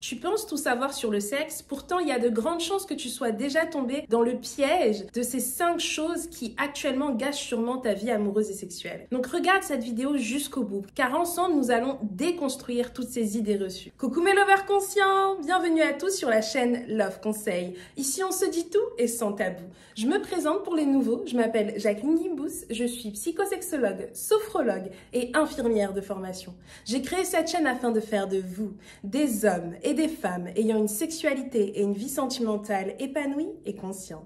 Tu penses tout savoir sur le sexe, pourtant il y a de grandes chances que tu sois déjà tombé dans le piège de ces 5 choses qui actuellement gâchent sûrement ta vie amoureuse et sexuelle. Donc regarde cette vidéo jusqu'au bout, car ensemble nous allons déconstruire toutes ces idées reçues. Coucou mes lovers conscients, bienvenue à tous sur la chaîne Love Conseil. Ici on se dit tout et sans tabou. Je me présente pour les nouveaux, je m'appelle Jacqueline Gimbous, je suis psychosexologue, sophrologue et infirmière de formation. J'ai créé cette chaîne afin de faire de vous des hommes et des femmes ayant une sexualité et une vie sentimentale épanouie et consciente.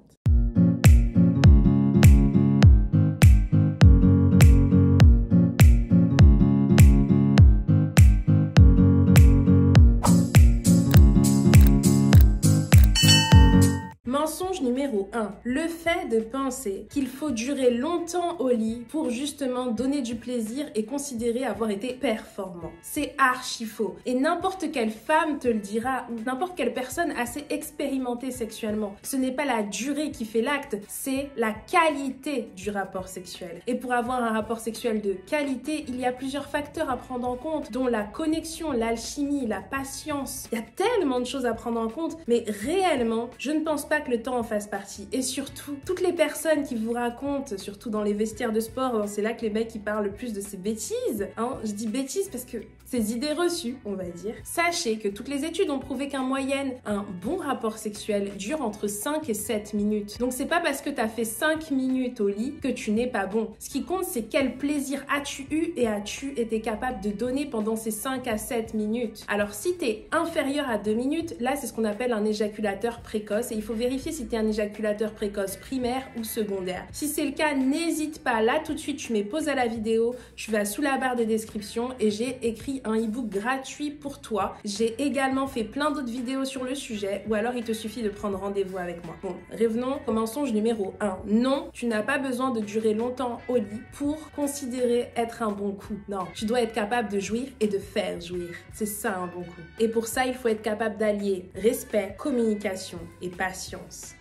Mensonge numéro 1. Le fait de penser qu'il faut durer longtemps au lit pour justement donner du plaisir et considérer avoir été performant. C'est archi faux. Et n'importe quelle femme te le dira, ou n'importe quelle personne assez expérimentée sexuellement. Ce n'est pas la durée qui fait l'acte, c'est la qualité du rapport sexuel. Et pour avoir un rapport sexuel de qualité, il y a plusieurs facteurs à prendre en compte, dont la connexion, l'alchimie, la patience. Il y a tellement de choses à prendre en compte, mais réellement, je ne pense pas que le temps en fasse partie. Et surtout, toutes les personnes qui vous racontent, surtout dans les vestiaires de sport, c'est là que les mecs ils parlent le plus de ces bêtises. Je dis bêtises parce que ces idées reçues, on va dire. Sachez que toutes les études ont prouvé qu'en moyenne, un bon rapport sexuel dure entre 5 et 7 minutes. Donc c'est pas parce que tu as fait 5 minutes au lit que tu n'es pas bon. Ce qui compte, c'est quel plaisir as-tu eu et as-tu été capable de donner pendant ces 5 à 7 minutes. Alors si tu es inférieur à 2 minutes, là c'est ce qu'on appelle un éjaculateur précoce et il faut vérifier si tu es un éjaculateur précoce primaire ou secondaire. Si c'est le cas, n'hésite pas, là tout de suite tu mets pause à la vidéo, tu vas sous la barre de description et j'ai écrit un e-book gratuit pour toi. J'ai également fait plein d'autres vidéos sur le sujet ou alors il te suffit de prendre rendez-vous avec moi. Bon, revenons au mensonge numéro 1. Non, tu n'as pas besoin de durer longtemps au lit pour considérer être un bon coup. Non, tu dois être capable de jouir et de faire jouir. C'est ça un bon coup. Et pour ça, il faut être capable d'allier respect, communication et patience.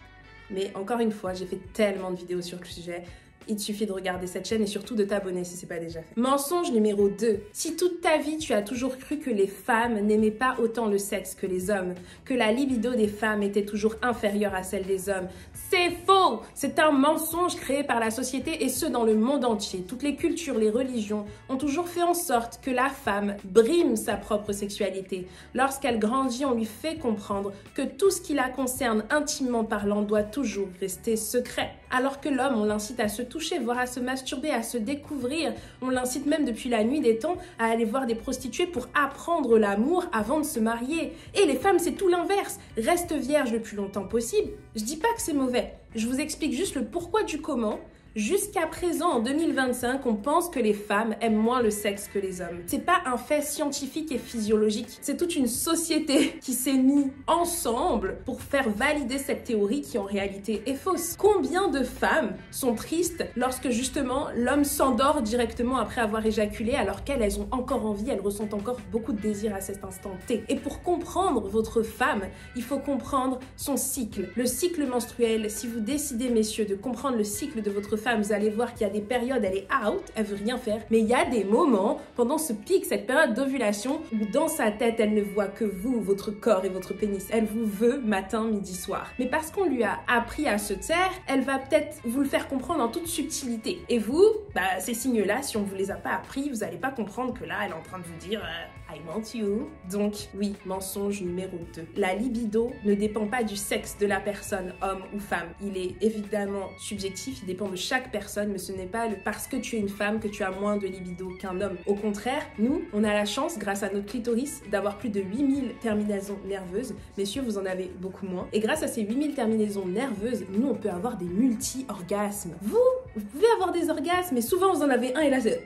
Mais encore une fois, j'ai fait tellement de vidéos sur le sujet. Il te suffit de regarder cette chaîne et surtout de t'abonner si ce n'est pas déjà fait. Mensonge numéro 2. Si toute ta vie, tu as toujours cru que les femmes n'aimaient pas autant le sexe que les hommes, que la libido des femmes était toujours inférieure à celle des hommes, c'est faux! C'est un mensonge créé par la société et ce dans le monde entier. Toutes les cultures, les religions ont toujours fait en sorte que la femme brime sa propre sexualité. Lorsqu'elle grandit, on lui fait comprendre que tout ce qui la concerne intimement parlant doit toujours rester secret. Alors que l'homme, on l'incite à se toucher, voire à se masturber, à se découvrir. On l'incite même depuis la nuit des temps à aller voir des prostituées pour apprendre l'amour avant de se marier. Et les femmes, c'est tout l'inverse. Reste vierge le plus longtemps possible. Je dis pas que c'est mauvais. Je vous explique juste le pourquoi du comment. Jusqu'à présent, en 2025, on pense que les femmes aiment moins le sexe que les hommes. C'est pas un fait scientifique et physiologique. C'est toute une société qui s'est mise ensemble pour faire valider cette théorie qui en réalité est fausse. Combien de femmes sont tristes lorsque justement l'homme s'endort directement après avoir éjaculé alors qu'elles ont encore envie, elles ressentent encore beaucoup de désir à cet instant T. Et pour comprendre votre femme, il faut comprendre son cycle. Le cycle menstruel, si vous décidez, messieurs, de comprendre le cycle de votre femme, vous allez voir qu'il y a des périodes, elle est out, elle veut rien faire, mais il y a des moments pendant ce pic, cette période d'ovulation, où dans sa tête, elle ne voit que vous, votre corps et votre pénis. Elle vous veut matin, midi, soir. Mais parce qu'on lui a appris à se taire, elle va peut-être vous le faire comprendre en toute subtilité. Et vous, ces signes-là, si on ne vous les a pas appris, vous n'allez pas comprendre que là, elle est en train de vous dire I want you. Donc, oui, mensonge numéro 2. La libido ne dépend pas du sexe de la personne, homme ou femme. Il est évidemment subjectif, il dépend de chaque personne, mais ce n'est pas parce que tu es une femme que tu as moins de libido qu'un homme. Au contraire, nous, on a la chance, grâce à notre clitoris, d'avoir plus de 8000 terminaisons nerveuses. Messieurs, vous en avez beaucoup moins. Et grâce à ces 8000 terminaisons nerveuses, nous, on peut avoir des multi-orgasmes. Vous pouvez avoir des orgasmes, mais souvent, vous en avez un et là, c'est...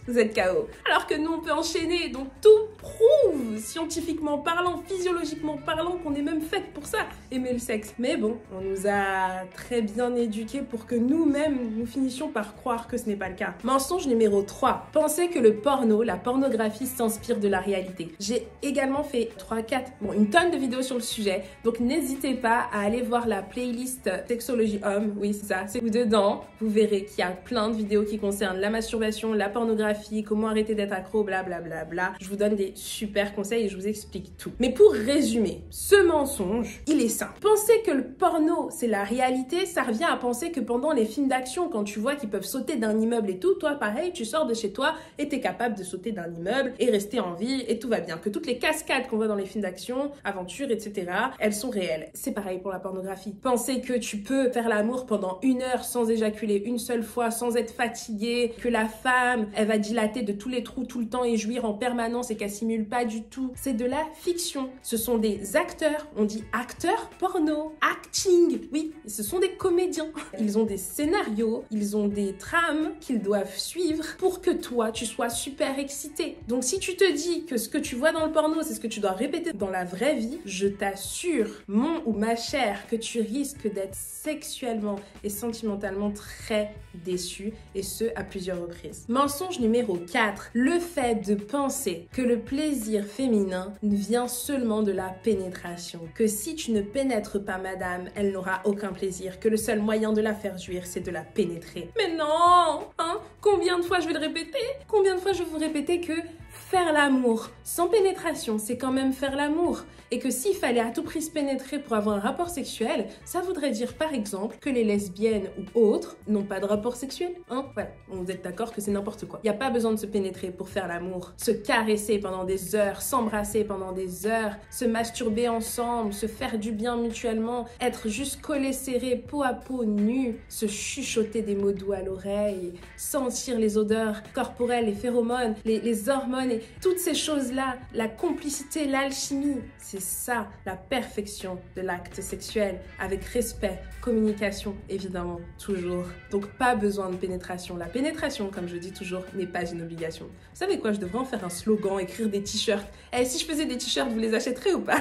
Vous êtes KO. Alors que nous, on peut enchaîner. Donc, tout prouve, scientifiquement parlant, physiologiquement parlant, qu'on est même faite pour ça, aimer le sexe. Mais bon, on nous a très bien éduqués pour que nous-mêmes, nous finissions par croire que ce n'est pas le cas. Mensonge numéro 3. Pensez que le porno, la pornographie s'inspire de la réalité. J'ai également fait 3-4, une tonne de vidéos sur le sujet. Donc, n'hésitez pas à aller voir la playlist Sexologie Homme. Oui, c'est ça. C'est où dedans, vous verrez qu'il y a plein de vidéos qui concernent la masturbation, la pornographie, comment arrêter d'être accro, blablabla. Je vous donne des super super conseil et je vous explique tout. Mais pour résumer, ce mensonge, il est simple. Penser que le porno, c'est la réalité, ça revient à penser que pendant les films d'action, quand tu vois qu'ils peuvent sauter d'un immeuble et tout, toi, pareil, tu sors de chez toi et t'es capable de sauter d'un immeuble et rester en vie et tout va bien. Que toutes les cascades qu'on voit dans les films d'action, aventures, etc., elles sont réelles. C'est pareil pour la pornographie. Penser que tu peux faire l'amour pendant 1 heure sans éjaculer une seule fois, sans être fatigué, que la femme, elle va dilater de tous les trous tout le temps et jouir en permanence et qu'elle simule pas du tout. C'est de la fiction. Ce sont des acteurs. On dit acteurs porno. Acting. Oui, ce sont des comédiens. Ils ont des scénarios, ils ont des trames qu'ils doivent suivre pour que toi, tu sois super excité. Donc si tu te dis que ce que tu vois dans le porno, c'est ce que tu dois répéter dans la vraie vie, je t'assure, mon ou ma chère, que tu risques d'être sexuellement et sentimentalement très déçu, et ce à plusieurs reprises. Mensonge numéro 4, le fait de penser que le plaisir féminin vient seulement de la pénétration. Que si tu ne pénètres pas madame, elle n'aura aucun plaisir, que le seul moyen de la faire jouir, c'est de la pénétrer. Mais non, hein? Combien de fois je vais le répéter? Combien de fois je vais vous répéter que faire l'amour sans pénétration, c'est quand même faire l'amour. Et que s'il fallait à tout prix se pénétrer pour avoir un rapport sexuel, ça voudrait dire par exemple que les lesbiennes ou autres n'ont pas de rapport sexuel. Hein? Voilà, vous êtes d'accord que c'est n'importe quoi. Il n'y a pas besoin de se pénétrer pour faire l'amour. Se caresser pendant des heures, s'embrasser pendant des heures, se masturber ensemble, se faire du bien mutuellement, être juste collés serrés, peau à peau, nus, se chuchoter des mots doux à l'oreille, sentir les odeurs corporelles, les phéromones, les hormones et toutes ces choses-là, la complicité, l'alchimie, c'est ça la perfection de l'acte sexuel, avec respect, communication, évidemment, toujours. Donc pas besoin de pénétration. La pénétration, comme je dis toujours, n'est pas une obligation. Vous savez quoi, je devrais en faire un slogan, écrire des t-shirts. Eh, si je faisais des t-shirts, vous les achèterez ou pas?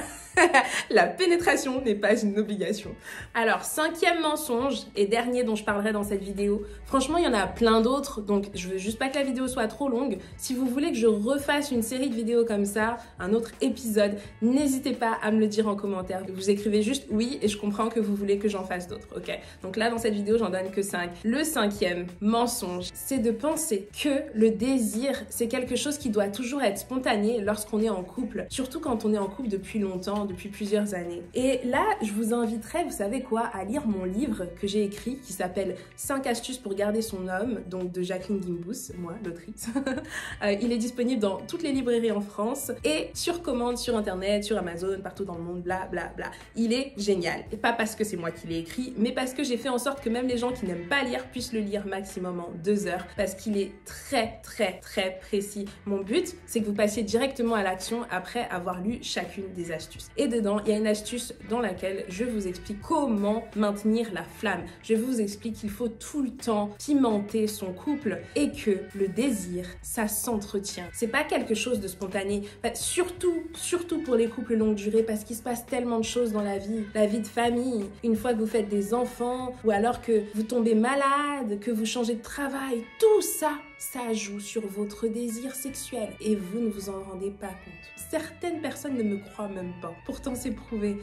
La pénétration n'est pas une obligation. Alors, 5e mensonge et dernier dont je parlerai dans cette vidéo. Franchement, il y en a plein d'autres, donc je veux juste pas que la vidéo soit trop longue. Si vous voulez que je refasse une série de vidéos comme ça, un autre épisode, n'hésitez pas à me le dire en commentaire. Vous écrivez juste oui et je comprends que vous voulez que j'en fasse d'autres, ok? Donc là, dans cette vidéo, j'en donne que 5. Le 5e mensonge, c'est de penser que le désir, c'est quelque chose qui doit toujours être spontané lorsqu'on est en couple, surtout quand on est en couple depuis longtemps, depuis plusieurs années. Et là, je vous inviterai, vous savez quoi, à lire mon livre que j'ai écrit qui s'appelle 5 astuces pour garder son homme, donc de Jacqueline Gimbous, moi, l'autrice. Il est disponible dans toutes les librairies en France et sur commande sur internet, sur Amazon, partout dans le monde, bla bla bla. Il est génial. Et pas parce que c'est moi qui l'ai écrit, mais parce que j'ai fait en sorte que même les gens qui n'aiment pas lire puissent le lire maximum en 2 heures, parce qu'il est très très très précis. Mon but, c'est que vous passiez directement à l'action après avoir lu chacune des astuces. Et dedans, il y a une astuce dans laquelle je vous explique comment maintenir la flamme. Je vous explique qu'il faut tout le temps pimenter son couple et que le désir, ça s'entretient. C'est pas quelque chose de spontané. Surtout pour les couples longue durée, parce qu'il se passe tellement de choses dans la vie de famille. Une fois que vous faites des enfants, ou alors que vous tombez malade, que vous changez de travail, tout ça, ça joue sur votre désir sexuel et vous ne vous en rendez pas compte. Certaines personnes ne me croient même pas. Pourtant, c'est prouvé.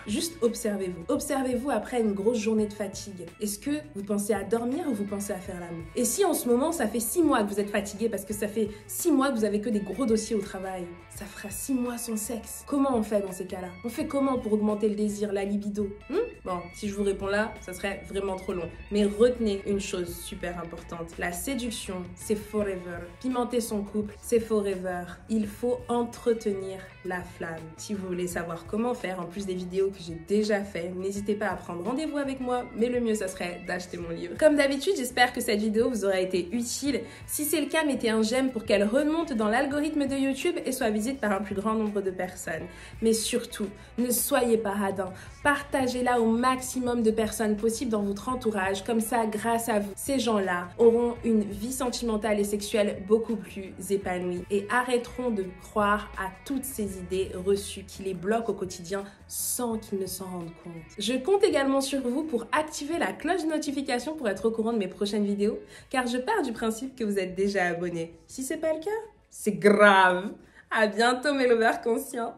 Juste observez-vous. Observez-vous après une grosse journée de fatigue. Est-ce que vous pensez à dormir ou vous pensez à faire l'amour? Et si en ce moment, ça fait 6 mois que vous êtes fatigué parce que ça fait 6 mois que vous avez que des gros dossiers au travail, ça fera 6 mois sans sexe. Comment on fait dans ces cas-là? On fait comment pour augmenter le désir, la libido? Bon, si je vous réponds là, ça serait vraiment trop long. Mais retenez une chose super importante. La séduction, c'est forever. Pimenter son couple, c'est forever. Il faut entretenir la flamme. Si vous voulez savoir comment faire, en plus des vidéos que j'ai déjà fait, n'hésitez pas à prendre rendez-vous avec moi, mais le mieux, ça serait d'acheter mon livre. Comme d'habitude, j'espère que cette vidéo vous aura été utile. Si c'est le cas, mettez un j'aime pour qu'elle remonte dans l'algorithme de YouTube et soit visite par un plus grand nombre de personnes. Mais surtout, ne soyez pas radins. Partagez-la au maximum de personnes possible dans votre entourage. Comme ça, grâce à vous, ces gens-là auront une vie sentimentale et sexuelle beaucoup plus épanouie et arrêteront de croire à toutes ces idées reçues qui les bloquent au quotidien sans qu'ils ne s'en rendent compte. Je compte également sur vous pour activer la cloche de notification pour être au courant de mes prochaines vidéos, car je pars du principe que vous êtes déjà abonnés. Si c'est pas le cas, c'est grave. À bientôt mes lovers conscients.